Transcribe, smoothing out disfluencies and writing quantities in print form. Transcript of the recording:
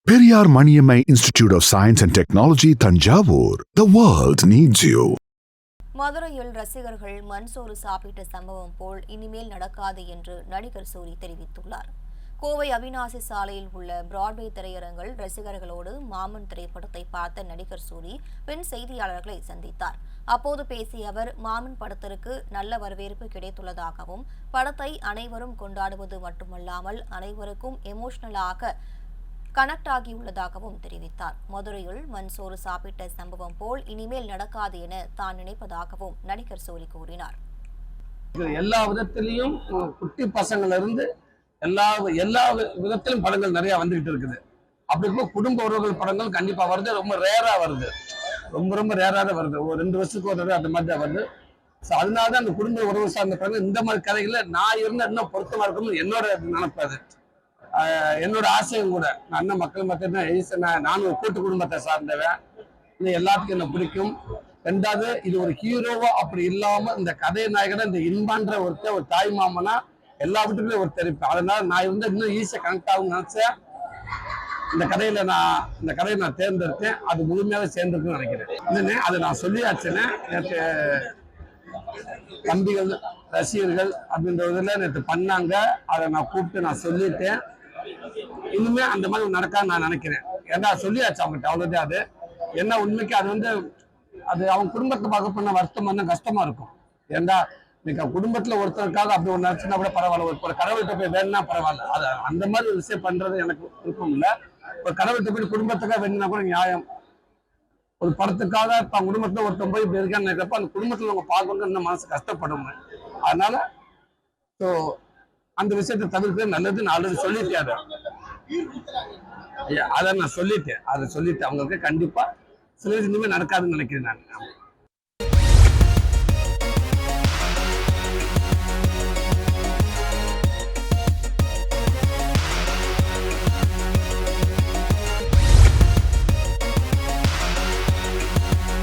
Periyar Maniammai Institute of Science and Technology, Thanjavur. The world needs you. மதுரையில் ரசிகர்கள் மண்சோறு சாப்பிட்ட சம்பவம் போல் இனிமேல் நடக்காது என்று நடிகர் சூரி தெரிவித்துள்ளார். கோவை அவிநாசி சாலையில் உள்ள பிராட்வே திரையரங்கில் ரசிகர்களோடு மாமன் திரைப்படத்தை பார்த்த நடிகர் சூரி பின் செய்தியாளர்களை சந்தித்தார். அப்போது பேசிய அவர், மாமன் படத்திற்கு நல்ல வரவேற்பு கிடைத்துள்ளதாகவும், படத்தை அனைவரும் கொண்டாடுவது மட்டுமல்லாமல் அனைவருக்கும் எமோஷனலாக கனெக்ட் ஆகியுள்ளதாகவும் தெரிவித்தார். மதுரையில் மண்சோறு சாப்பிட்ட சம்பவம் போல் இனிமேல் நடக்காது என தான் நினைப்பதாகவும் நடிகர் சூரி கூறினார். எல்லா விதத்திலையும் குட்டி பசங்கள்ல இருந்து எல்லா விதத்திலும் படங்கள் நிறைய வந்துகிட்டு இருக்குது. அப்படி இருக்கும் குடும்ப உறவுகள் படங்கள் கண்டிப்பா வருது, ரொம்ப ரேரா வருது, ரொம்ப ரேரா தான் வருது. ஒரு 2 வருஷத்துக்கு ஒரு அந்த மாதிரி தான் வருது. அதனாலதான் அந்த குடும்ப உறவு சார்ந்த படங்கள் இந்த மாதிரி கதைகளை நான் இருந்தா இன்னும் பொருத்தமா இருக்கும்னு என்னோட நினைப்பது, என்னோட ஆசையும் கூட. நான் அண்ணன் மக்கள் மட்டும்தான், நானும் ஒரு கூட்டு குடும்பத்தை சார்ந்தவன், இது எல்லாத்துக்கும் என்ன பிடிக்கும். ரெண்டாவது, இது ஒரு ஹீரோவா அப்படி இல்லாம இந்த கதை நாயகனா இந்த இன்பான்ற ஒருத்தர் ஒரு தாய் மாமனா எல்லா வீட்டுக்குள்ளேயும் ஒரு தெரிவிப்பேன். அதனால நான் இன்னும் ஈஸியா கனெக்ட் ஆகும் நினைச்சேன். இந்த கதையை நான் தேர்ந்தெடுத்தேன். அது முழுமையாக சேர்ந்துருக்குன்னு நினைக்கிறேன். இன்னும் அதை நான் சொல்லியாச்சுன்னு எனக்கு தம்பிகள் ரசிகர்கள் அப்படின்றதுல நேற்று பண்ணாங்க. அதை நான் கூப்பிட்டு நான் சொல்லிட்டேன். இனிமே அந்த மாதிரி நடக்கான்னு நான் நினைக்கிறேன். ஏன்னா சொல்லியாச்சு அவங்ககிட்ட, அவ்வளவுதான். அது என்ன உண்மைக்கு அது அவங்க குடும்பத்தை பார்க்க பண்ண வருத்தமா இருந்தா கஷ்டமா இருக்கும். ஏன்னா இன்னைக்கு குடும்பத்துல ஒருத்தருக்காக அப்படி ஒன்று நினைச்சுன்னா கூட பரவாயில்ல, ஒரு கடவுள்கிட்ட போய் வேணும்னா பரவாயில்ல. அது அந்த மாதிரி ஒரு விஷயம் பண்றது எனக்கு விருப்பம் இல்லை. ஒரு கடவுள்கிட்ட போய் குடும்பத்துக்காக வேணும்னா கூட நியாயம். ஒரு படத்துக்காக தான் குடும்பத்துல ஒருத்தன் போய் இப்படி இருக்கான்னு நினைக்கிறப்ப அந்த குடும்பத்துல அவங்க பார்க்கணும்னு இன்னும் மனசு கஷ்டப்படும். அதனால அந்த விஷயத்தை தவிர்க்கிறது நல்லது. நான் ஆல்ரெடி சொல்லிட்டேன். அதை நான் சொல்லிட்டேன். அவங்களுக்கு கண்டிப்பா சில இனிமே நடக்காதுன்னு நினைக்கிறேன் நான்.